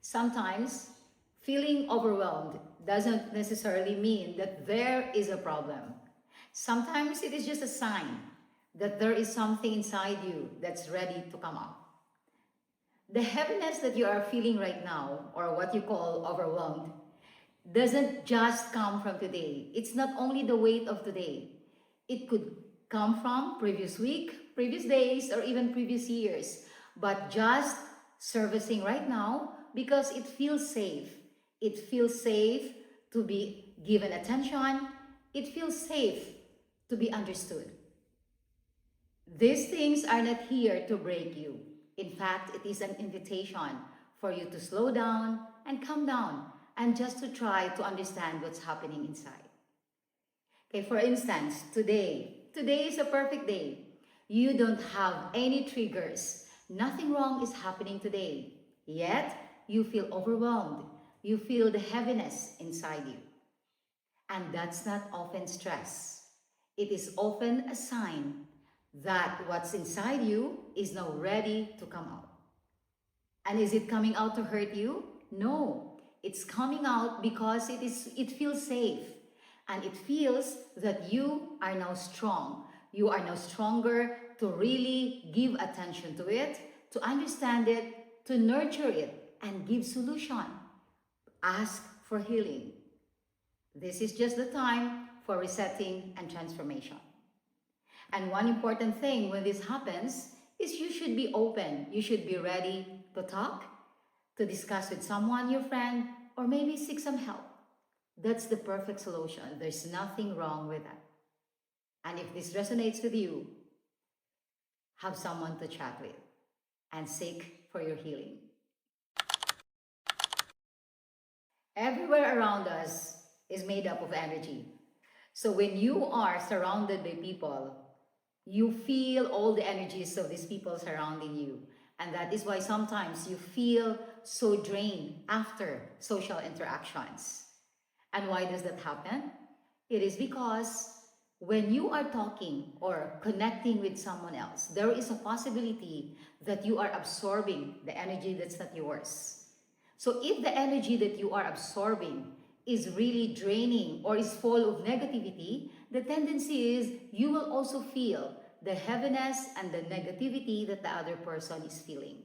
Sometimes feeling overwhelmed doesn't necessarily mean that there is a problem. Sometimes it is just a sign that there is something inside you that's ready to come out. The heaviness that you are feeling right now, or what you call overwhelmed, doesn't just come from today. It's not only the weight of today. It could come from previous week, previous days, or even previous years. But just servicing right now because it feels safe. It feels safe to be given attention. It feels safe to be understood. These things are not here to break you. In fact, it is an invitation for you to slow down and calm down and just to try to understand what's happening inside. Okay, for instance, today is a perfect day. You don't have any triggers. Nothing wrong is happening today. Yet, you feel overwhelmed. You feel the heaviness inside you. And that's not often stress. It is often a sign that what's inside you is now ready to come out. And is it coming out to hurt you? No. It's coming out because it feels safe. And it feels that you are now strong. You are now stronger to really give attention to it, to understand it, to nurture it, and give solution. Ask for healing. This is just the time for resetting and transformation. And one important thing when this happens is you should be open. You should be ready to talk, to discuss with someone, your friend, or maybe seek some help. That's the perfect solution. There's nothing wrong with that. And if this resonates with you, have someone to chat with and seek for your healing. Everywhere around us is made up of energy. So when you are surrounded by people, you feel all the energies of these people surrounding you. And that is why sometimes you feel so drained after social interactions. And why does that happen? It is because when you are talking or connecting with someone else, there is a possibility that you are absorbing the energy that's not yours. So if the energy that you are absorbing is really draining or is full of negativity, the tendency is you will also feel the heaviness and the negativity that the other person is feeling.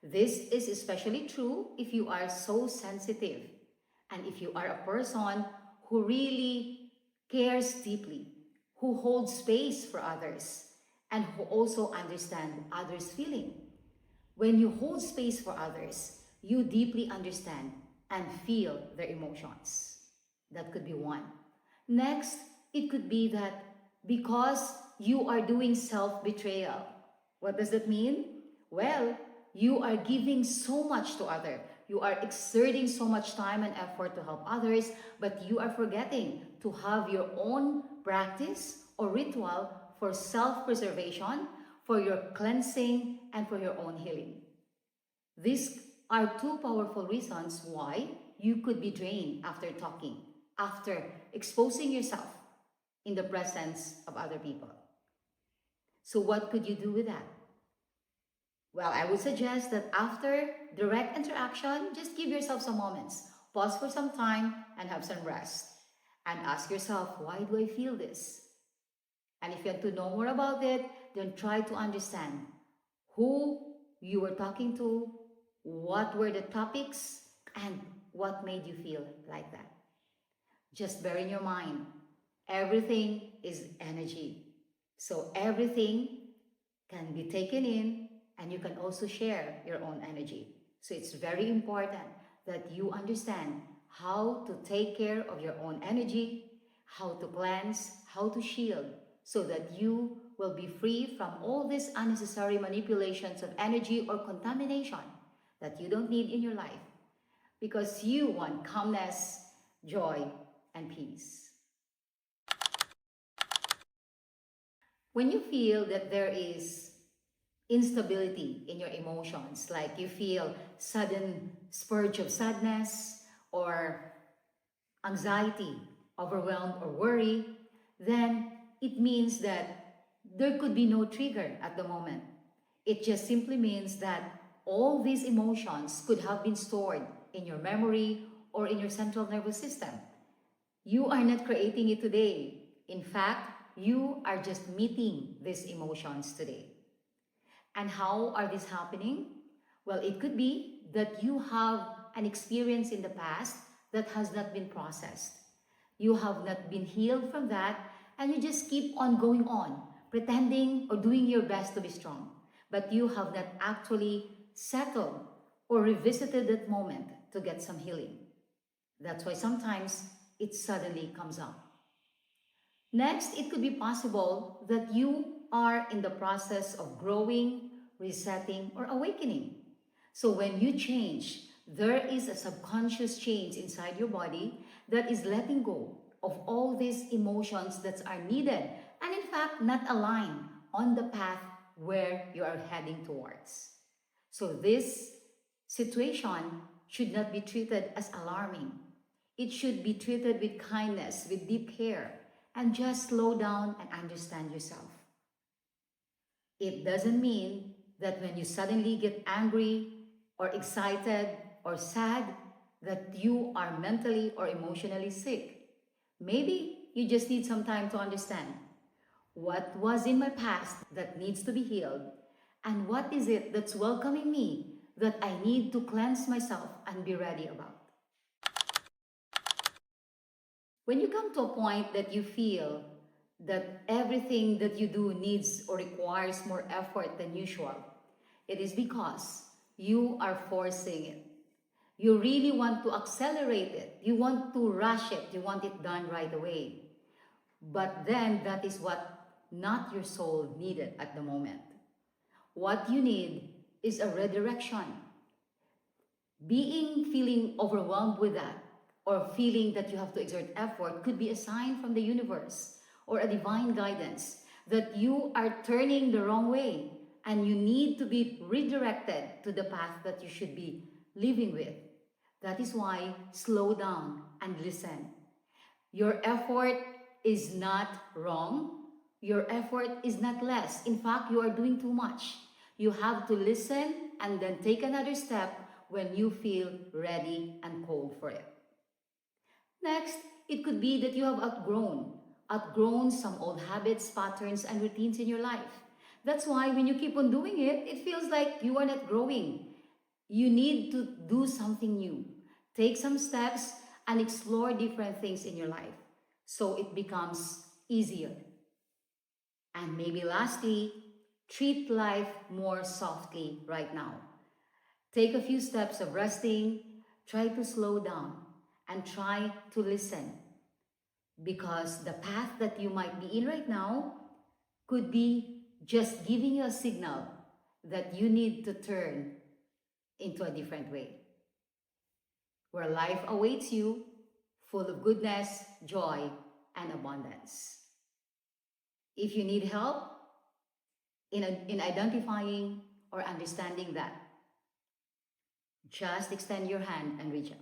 This is especially true if you are so sensitive and if you are a person who really cares deeply, who holds space for others, and who also understands others' feeling. When you hold space for others, you deeply understand and feel their emotions. That could be one. Next, it could be that because you are doing self-betrayal. What does that mean? Well, you are giving so much to others. You are exerting so much time and effort to help others, but you are forgetting to have your own practice or ritual for self-preservation, for your cleansing, and for your own healing. These are two powerful reasons why you could be drained after talking, after exposing yourself in the presence of other people. So what could you do with that? Well, I would suggest that after direct interaction, just give yourself some moments. Pause for some time and have some rest. And ask yourself, why do I feel this? And if you want to know more about it, then try to understand who you were talking to, what were the topics, and what made you feel like that. Just bear in your mind, everything is energy. So everything can be taken in and you can also share your own energy. So it's very important that you understand how to take care of your own energy, how to cleanse, how to shield, so that you will be free from all these unnecessary manipulations of energy or contamination that you don't need in your life, because you want calmness, joy, and peace. When you feel that there is instability in your emotions, like you feel sudden spurge of sadness or anxiety, overwhelmed or worry, then it means that there could be no trigger at the moment. It just simply means that all these emotions could have been stored in your memory or in your central nervous system. You are not creating it today. In fact, you are just meeting these emotions today. And how are these happening? Well, it could be that you have an experience in the past that has not been processed. You have not been healed from that, and you just keep on going on, pretending or doing your best to be strong. But you have not actually settled or revisited that moment to get some healing. That's why sometimes it suddenly comes up. Next, it could be possible that you are in the process of growing, resetting, or awakening. So when you change, there is a subconscious change inside your body that is letting go of all these emotions that are needed and in fact not aligned on the path where you are heading towards. So this situation should not be treated as alarming. It should be treated with kindness, with deep care, and just slow down and understand yourself. It doesn't mean that when you suddenly get angry or excited or sad, that you are mentally or emotionally sick. Maybe you just need some time to understand what was in my past that needs to be healed, and what is it that's welcoming me that I need to cleanse myself and be ready about. When you come to a point that you feel that everything that you do needs or requires more effort than usual, it is because you are forcing it. You really want to accelerate it. You want to rush it. You want it done right away. But then that is what not your soul needed at the moment. What you need is a redirection. Feeling overwhelmed with that, or feeling that you have to exert effort, could be a sign from the universe or a divine guidance that you are turning the wrong way and you need to be redirected to the path that you should be living with. That is why slow down and listen. Your effort is not wrong. Your effort is not less. In fact, you are doing too much. You have to listen and then take another step when you feel ready and cold for it. Next, it could be that you have outgrown some old habits, patterns, and routines in your life. That's why when you keep on doing it, it feels like you are not growing. You need to do something new. Take some steps and explore different things in your life so it becomes easier. And maybe lastly, treat life more softly right now. Take a few steps of resting, try to slow down, and try to listen. Because the path that you might be in right now could be just giving you a signal that you need to turn into a different way, where life awaits you, full of goodness, joy, and abundance. If you need help in identifying or understanding that, just extend your hand and reach out.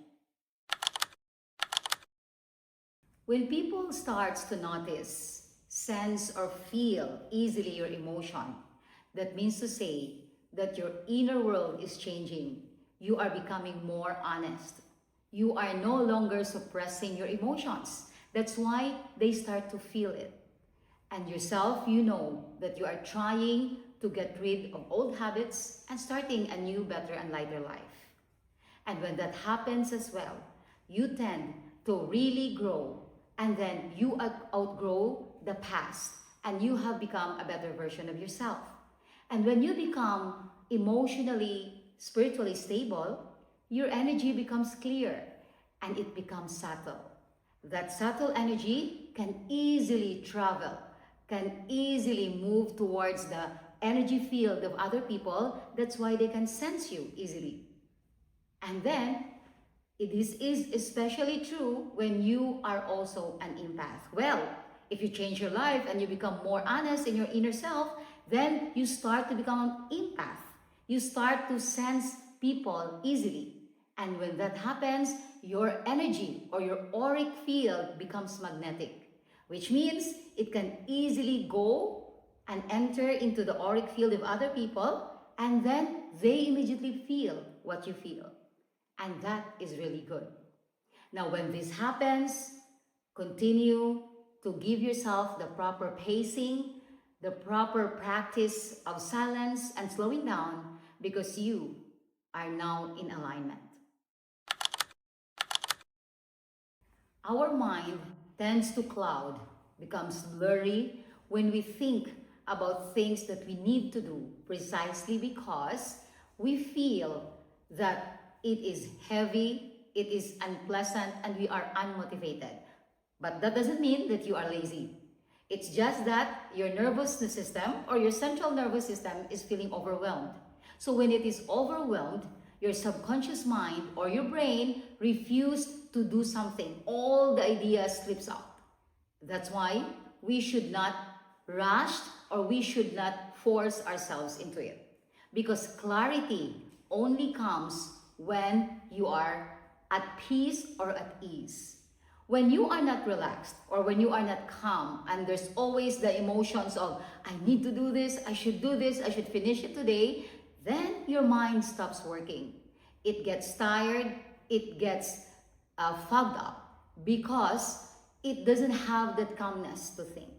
When people starts to notice, sense, or feel easily your emotion, that means to say that your inner world is changing. You are becoming more honest. You are no longer suppressing your emotions. That's why they start to feel it. And yourself, you know that you are trying to get rid of old habits and starting a new, better, and lighter life. And when that happens as well, you tend to really grow, and then you outgrow the past and you have become a better version of yourself. And when you become emotionally, spiritually stable, your energy becomes clear and it becomes subtle. That subtle energy can easily travel, can easily move towards the energy field of other people. That's why they can sense you easily. And then, this is especially true when you are also an empath. Well, if you change your life and you become more honest in your inner self, then you start to become an empath. You start to sense people easily. And when that happens, your energy or your auric field becomes magnetic, which means it can easily go and enter into the auric field of other people and then they immediately feel what you feel. And that is really good. Now, when this happens, continue to give yourself the proper pacing, the proper practice of silence and slowing down because you are now in alignment. Our mind tends to cloud, becomes blurry when we think about things that we need to do precisely because we feel that it is heavy, it is unpleasant, and we are unmotivated. But that doesn't mean that you are lazy. It's just that your nervous system or your central nervous system is feeling overwhelmed. So when it is overwhelmed, your subconscious mind or your brain refuse to do something. All the ideas slips out. That's why we should not rush or we should not force ourselves into it. Because clarity only comes when you are at peace or at ease. When you are not relaxed or when you are not calm and there's always the emotions of, I need to do this, I should do this, I should finish it today, then your mind stops working. It gets tired, it gets fogged up because it doesn't have that calmness to think.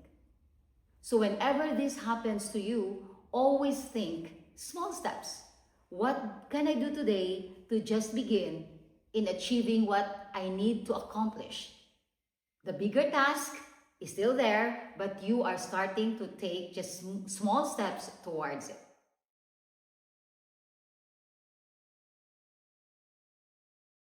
So whenever this happens to you, always think small steps. What can I do today to just begin in achieving what I need to accomplish? The bigger task is still there, but you are starting to take just small steps towards it.